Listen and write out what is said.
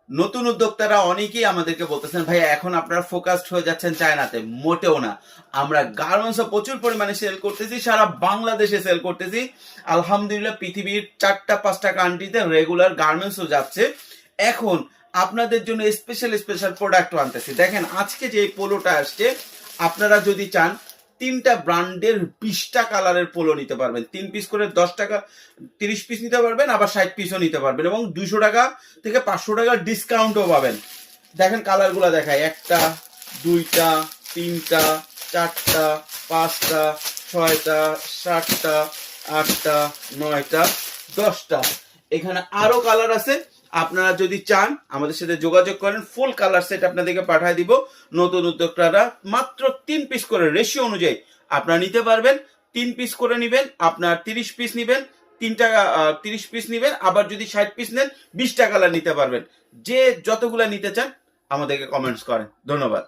নতুন উদ্যোক্তারা অনেকেই আমাদেরকে বলতেছেন ভাই এখন আপনারা ফোকাসড হয়ে যাচ্ছেন চায়নাতে। মোটেও না, আমরা গার্মেন্টস প্রচুর পরিমাণে সেল করতেছি, সারা বাংলাদেশে সেল করতেছি। আলহামদুলিল্লাহ পৃথিবীর 4-5টা কান্ট্রিতে রেগুলার গার্মেন্টসও যাচ্ছে। এখন আপনাদের জন্য স্পেশাল স্পেশাল প্রোডাক্টও আনতেছি। দেখেন আজকে যে পোলোটা আসছে, আপনারা যদি চান 3টা ব্র্যান্ডের 20টা কালারের পোলো নিতে পারবেন। 3 পিস করে 10 টাকা, 30 পিস নিতে পারবেন, আবার 60 পিসও নিতে পারবেন, এবং 200 টাকা থেকে 500 টাকার ডিসকাউন্টও পাবেন। দেখেন কালারগুলো দেখায়, 1টা 2টা 3টা 4টা 5টা 6টা 7টা 8টা 9টা 10টা। এখানে আরো কালার আছে, আপনারা যদি চান আমাদের সাথে যোগাযোগ করেন, ফুল কালার সেট আপনাদেরকে পাঠিয়ে দিব। নতুন উদ্যোক্তারা মাত্র 3 পিস করে রেশিও অনুযায়ী আপনারা নিতে পারবেন। 3 পিস করে নেবেন, আপনার 30 পিস নেবেন, 30 পিস নেবেন, আবার যদি 60 পিস নেন 20টা কালার নিতে পারবেন। যে যতগুলা নিতে চান আমাদেরকে কমেন্টস করেন। ধন্যবাদ।